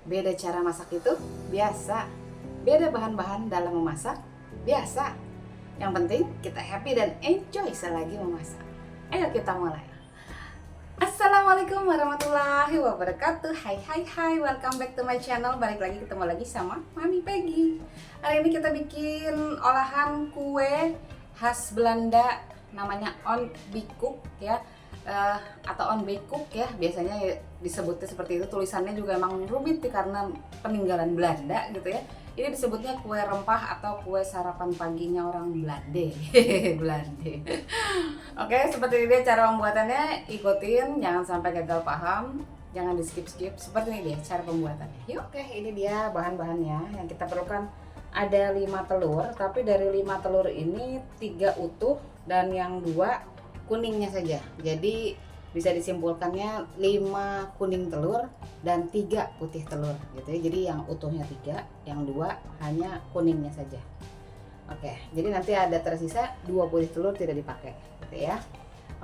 Beda cara masak itu biasa. Beda bahan-bahan dalam memasak biasa. Yang penting kita happy dan enjoy selagi memasak. Ayo kita mulai. Assalamualaikum warahmatullahi wabarakatuh. Hai, welcome back to my channel. Balik lagi, ketemu lagi sama Mami Peggy. Hari ini kita bikin olahan kue khas Belanda, namanya onbikoek ya, atau onbikoek ya, biasanya disebutnya seperti itu. Tulisannya juga emang rumit karena peninggalan Belanda gitu ya. Ini disebutnya kue rempah atau kue sarapan paginya orang Belanda. Belanda. Oke, seperti ini cara pembuatannya. Ikutin, jangan sampai gagal paham, jangan di skip. Seperti ini dia cara pembuatannya. Yuk, oke, ini dia bahan-bahannya. Yang kita perlukan ada 5 telur, tapi dari 5 telur ini 3 utuh dan yang 2 kuningnya saja. Jadi bisa disimpulkannya 5 kuning telur dan 3 putih telur gitu ya. Jadi yang utuhnya 3, yang 2 hanya kuningnya saja. Oke, jadi nanti ada tersisa 2 putih telur tidak dipakai gitu ya.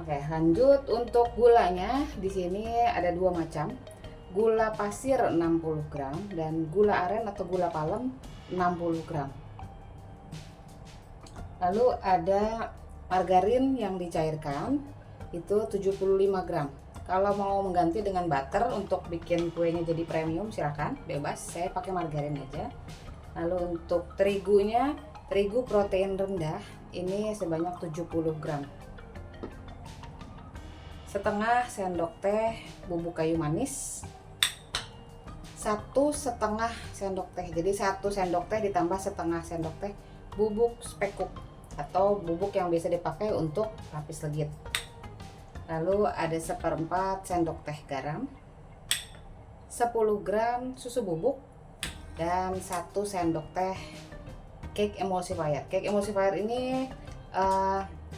Oke, lanjut untuk gulanya. Di sini ada 2 macam. Gula pasir 60 gram dan gula aren atau gula palem 60 gram. Lalu ada margarin yang dicairkan itu 75 gram. Kalau mau mengganti dengan butter untuk bikin kuenya jadi premium silahkan, bebas. Saya pakai margarin aja. Lalu untuk terigunya, terigu protein rendah ini sebanyak 70 gram. Setengah sendok teh bubuk kayu manis, 1,5 sendok teh. Jadi 1 sendok teh ditambah setengah sendok teh bubuk spekuk atau bubuk yang biasa dipakai untuk lapis legit. Lalu ada 1/4 sendok teh garam, 10 gram susu bubuk, dan 1 sendok teh cake emulsifier. Cake emulsifier ini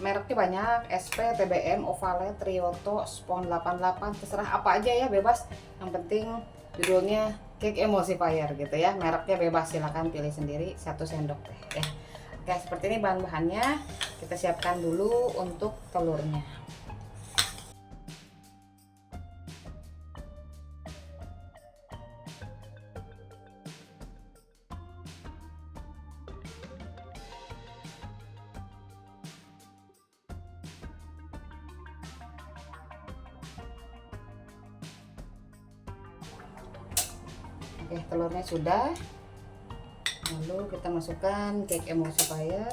mereknya banyak, SP, TBM, Ovalet, Trioto, Spon 88, terserah apa aja ya, bebas. Yang penting judulnya cake emulsifier gitu ya, mereknya bebas, silahkan pilih sendiri. 1 sendok teh ya. Oke, seperti ini bahan-bahannya. Kita siapkan dulu untuk telurnya. Oke, telurnya sudah. Lalu kita masukkan cake emulsifier.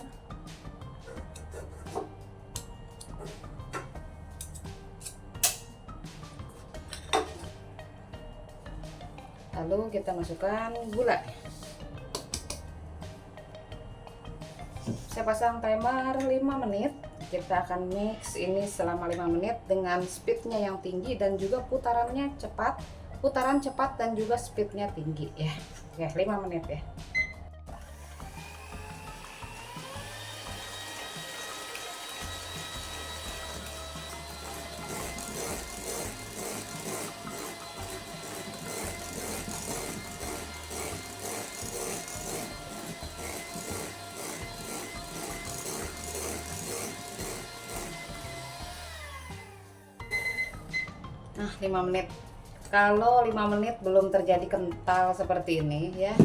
Lalu kita masukkan gula. Saya pasang timer 5 menit. Kita akan mix ini selama 5 menit dengan speednya yang tinggi dan juga putarannya cepat. Putaran cepat dan juga speednya tinggi ya. Oke, 5 menit ya. Nah, 5 menit. Kalau 5 menit belum terjadi kental seperti ini ya,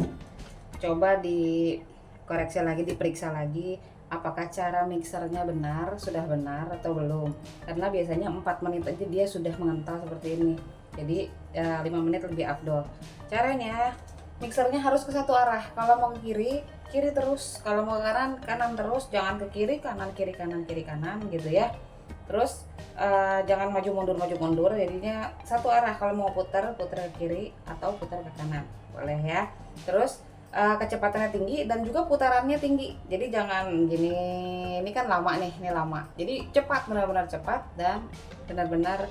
coba dikoreksi lagi, diperiksa lagi apakah cara mixernya sudah benar atau belum. Karena biasanya 4 menit aja dia sudah mengental seperti ini. Jadi 5 menit lebih afdol. Caranya mixernya harus ke satu arah. Kalau mau ke kiri, kiri terus. Kalau mau ke kanan, kanan terus. Jangan ke kiri, kanan, kiri, kanan, kiri, kanan gitu ya. Terus jangan maju mundur, jadinya satu arah. Kalau mau putar ke kiri atau putar ke kanan boleh ya. Terus kecepatannya tinggi dan juga putarannya tinggi, jadi jangan gini, ini kan lama nih, ini lama, jadi cepat, benar-benar cepat dan benar-benar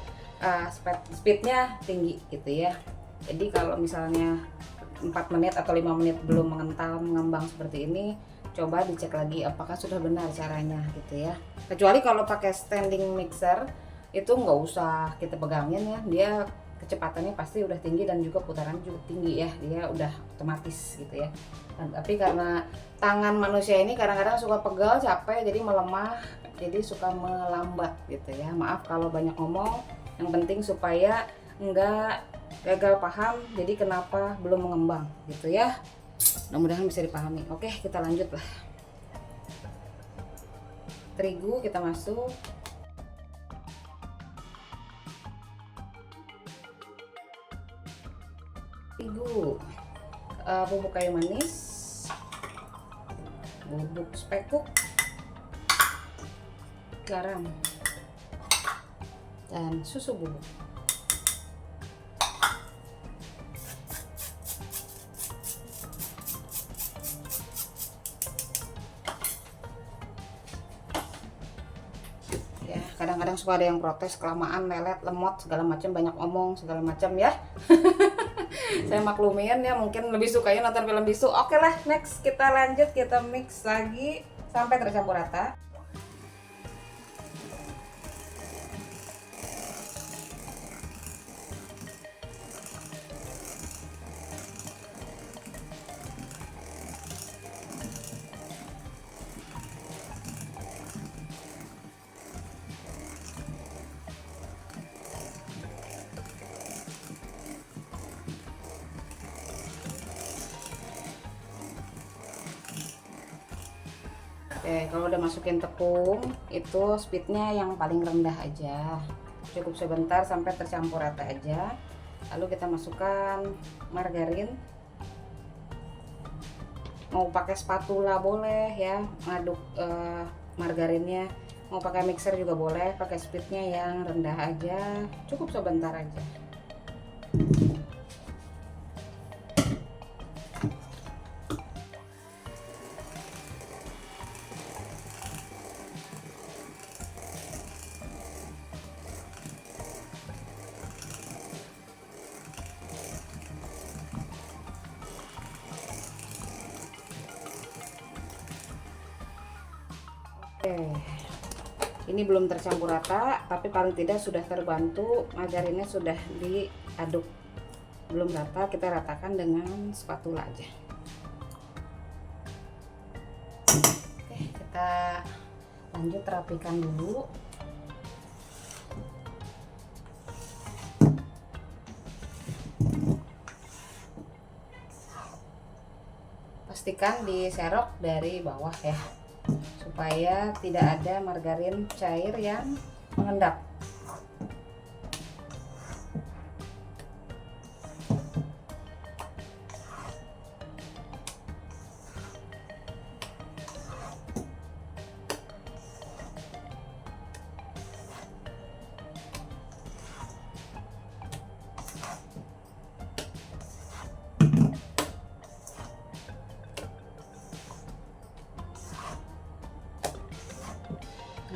speednya tinggi gitu ya. Jadi kalau misalnya 4 menit atau 5 menit belum mengental, mengembang seperti ini, coba dicek lagi apakah sudah benar caranya gitu ya. Kecuali kalau pakai standing mixer itu nggak usah kita pegangin ya, dia kecepatannya pasti udah tinggi dan juga putarannya juga tinggi ya, dia udah otomatis gitu ya. Tapi karena tangan manusia ini kadang-kadang suka pegal, capek, jadi melemah, jadi suka melambat gitu ya. Maaf kalau banyak ngomong, yang penting supaya enggak gagal paham jadi kenapa belum mengembang gitu ya. Mudah-mudahan bisa dipahami. Oke, kita lanjut lah. Terigu kita masuk. Terigu, bubuk kayu manis, bubuk spekuk, garam, dan susu bubuk. Ya, kadang-kadang suka ada yang protes kelamaan, lelet, lemot, segala macam, banyak omong, segala macam ya. Saya maklumin ya, mungkin lebih sukanya nonton film bisu. Oke lah, next kita lanjut, kita mix lagi sampai tercampur rata. Oke, kalau udah masukin tepung, itu speednya yang paling rendah aja. Cukup sebentar sampai tercampur rata aja. Lalu kita masukkan margarin. Mau pakai spatula boleh ya, ngaduk margarinnya. Mau pakai mixer juga boleh, pakai speednya yang rendah aja. Cukup sebentar aja. Oke, ini belum tercampur rata, tapi paling tidak sudah terbantu, margarinnya sudah diaduk. Belum rata, kita ratakan dengan spatula aja. Oke, kita lanjut rapikan dulu. Pastikan diserok dari bawah ya, supaya tidak ada margarin cair yang mengendap.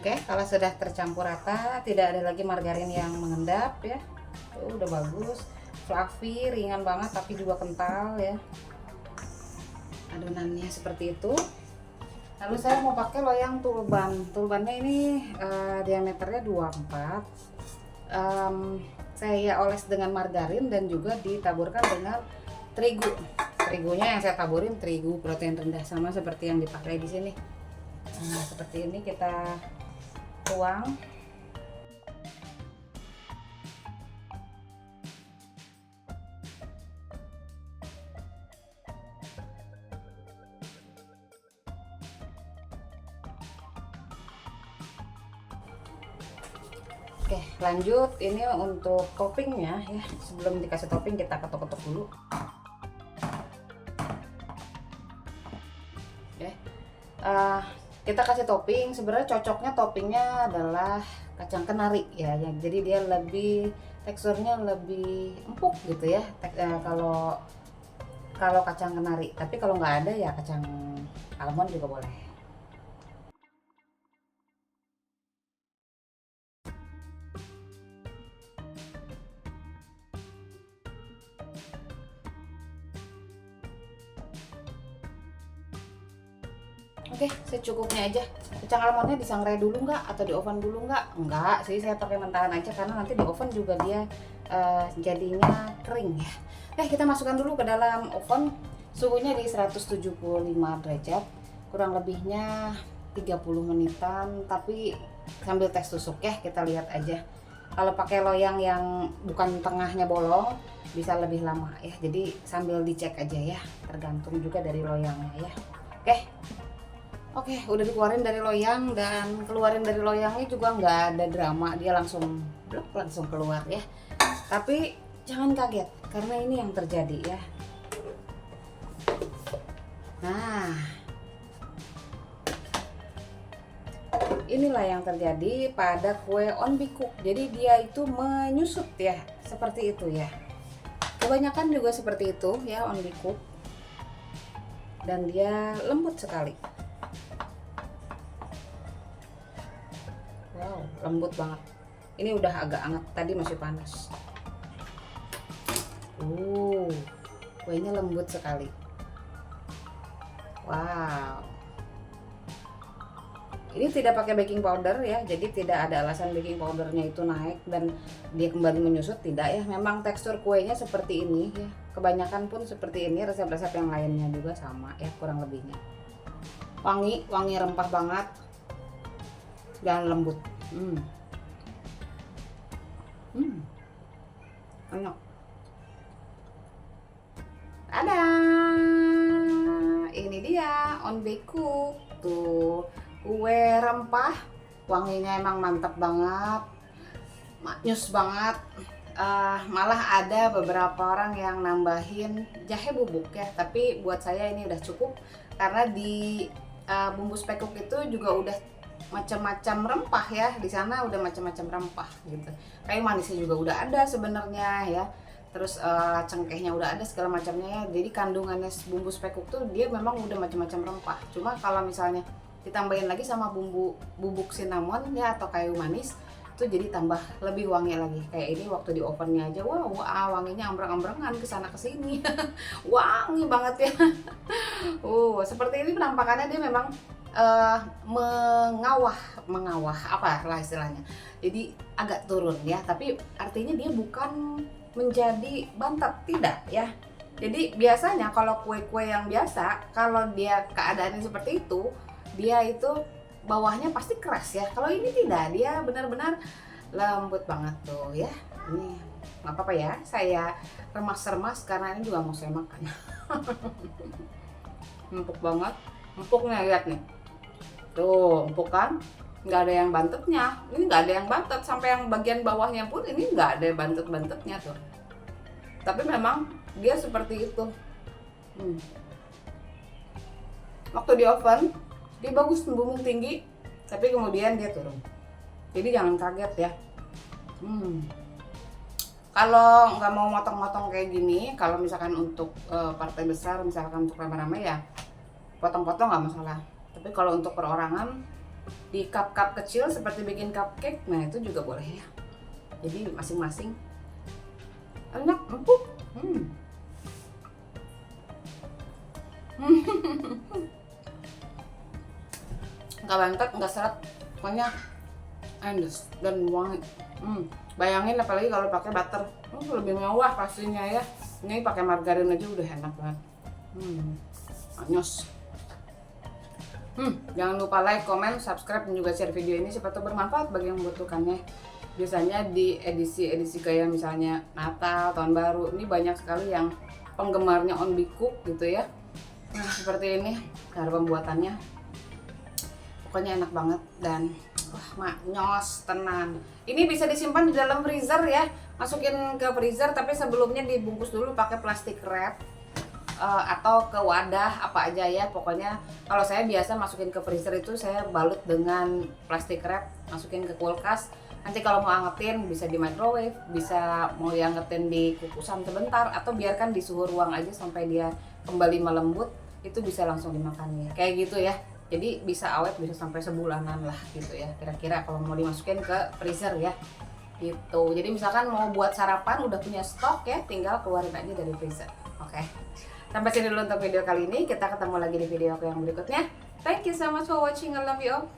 Oke, kalau sudah tercampur rata, tidak ada lagi margarin yang mengendap ya. Tuh, udah bagus, fluffy, ringan banget tapi juga kental ya. Adonannya seperti itu. Lalu saya mau pakai loyang tulban. Tulbannya ini diameternya 24. Saya oles dengan margarin dan juga ditaburkan dengan terigu. Terigunya yang saya taburin terigu protein rendah, sama seperti yang dipakai di sini. Nah, seperti ini kita tuang. Oke, lanjut ini untuk toppingnya ya. Sebelum dikasih topping kita ketuk-ketuk dulu. Oke. Kita kasih topping, sebenarnya cocoknya toppingnya adalah kacang kenari ya, jadi dia lebih teksturnya lebih empuk gitu ya. Kalau kacang kenari, tapi kalau nggak ada ya kacang almond juga boleh. Oke, secukupnya aja. Kacang almondnya disangrai dulu nggak atau di oven dulu nggak? Enggak sih, saya pakai mentahan aja karena nanti di oven juga dia jadinya kering ya. Kita masukkan dulu ke dalam oven. Suhunya di 175 derajat. Kurang lebihnya 30 menitan, tapi sambil tes tusuk ya, kita lihat aja. Kalau pakai loyang yang bukan tengahnya bolong bisa lebih lama ya. Jadi sambil dicek aja ya, tergantung juga dari loyangnya ya. Oke, udah dikeluarin dari loyang, dan keluarin dari loyangnya juga nggak ada drama, dia langsung blok, langsung keluar ya. Tapi jangan kaget karena ini yang terjadi ya. Nah, inilah yang terjadi pada kue onbikook. Jadi dia itu menyusut ya, seperti itu ya. Kebanyakan juga seperti itu ya onbikook. Dan dia lembut sekali. Wow, lembut banget. Ini udah agak hangat, tadi masih panas. Kuenya lembut sekali. Wow. Ini tidak pakai baking powder ya, jadi tidak ada alasan baking powdernya itu naik dan dia kembali menyusut, tidak ya. Memang tekstur kuenya seperti ini ya. Kebanyakan pun seperti ini, resep-resep yang lainnya juga sama ya, kurang lebihnya. Wangi rempah banget dan lembut. Enak. Ada. Ini dia onbikook tuh. Kue rempah, wanginya emang mantap banget, maknyus banget. Malah ada beberapa orang yang nambahin jahe bubuk ya, tapi buat saya ini udah cukup karena di bumbu spekuk itu juga udah macam-macam rempah ya. Di sana udah macam-macam rempah gitu. Kayak manisnya juga udah ada sebenarnya ya. Terus cengkehnya udah ada segala macamnya ya. Jadi kandungannya bumbu spekuk tuh dia memang udah macam-macam rempah. Cuma kalau misalnya ditambahin lagi sama bubuk cinnamon ya atau kayu manis, itu jadi tambah lebih wangi lagi. Kayak ini waktu di ovennya aja, wow, wanginya ambrang-ambrangan kesana kesini. Wangi banget ya. Seperti ini penampakannya. Dia memang mengawah apa lah istilahnya. Jadi agak turun ya, tapi artinya dia bukan menjadi bantet, tidak ya. Jadi biasanya kalau kue-kue yang biasa, kalau dia keadaannya seperti itu, dia itu bawahnya pasti keras ya. Kalau ini tidak, dia benar-benar lembut banget tuh ya. Ini nggak apa-apa ya, saya remas-remas karena ini juga mau saya makan. Empuk banget, empuknya lihat nih. Tuh, empuk kan? Nggak ada yang bantetnya. Ini nggak ada yang bantet, sampai yang bagian bawahnya pun ini nggak ada bantet-bantetnya tuh. Tapi memang dia seperti itu. Waktu di oven dia bagus membumbung tinggi, tapi kemudian dia turun. Jadi jangan kaget ya. Kalau nggak mau motong-motong kayak gini, kalau misalkan untuk partai besar, misalkan untuk rame-rame ya potong-potong nggak masalah. Tapi kalau untuk perorangan di cup-cup kecil seperti bikin cupcake, nah itu juga boleh ya. Jadi masing-masing enak, empuk. Nggak bantet, nggak seret, pokoknya endless dan wangi. Bayangin apalagi kalau pakai butter, lebih mewah pastinya ya. Ini pakai margarin aja udah enak banget. Anyos. Jangan lupa like, comment, subscribe, dan juga share video ini, siapa tahu bermanfaat bagi yang membutuhkannya. Biasanya di edisi-edisi kayak misalnya Natal, Tahun Baru, ini banyak sekali yang penggemarnya onbikook gitu ya. Nah seperti ini cara pembuatannya, pokoknya enak banget dan maknyos tenan. Ini bisa disimpan di dalam freezer ya, masukin ke freezer, tapi sebelumnya dibungkus dulu pakai plastik wrap atau ke wadah apa aja ya. Pokoknya kalau saya biasa masukin ke freezer itu saya balut dengan plastik wrap, masukin ke kulkas. Nanti kalau mau angetin bisa di microwave, bisa mau diangetin di kukusan sebentar, atau biarkan di suhu ruang aja sampai dia kembali melembut, itu bisa langsung dimakan ya. Kayak gitu ya. Jadi bisa awet, bisa sampai sebulanan lah gitu ya. Kira-kira kalau mau dimasukin ke freezer ya. Gitu. Jadi misalkan mau buat sarapan udah punya stok ya, tinggal keluarin aja dari freezer. Oke. Sampai sini dulu untuk video kali ini. Kita ketemu lagi di video aku yang berikutnya. Thank you so much for watching. I love you all.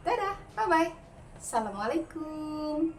Dadah. Bye bye. Assalamualaikum.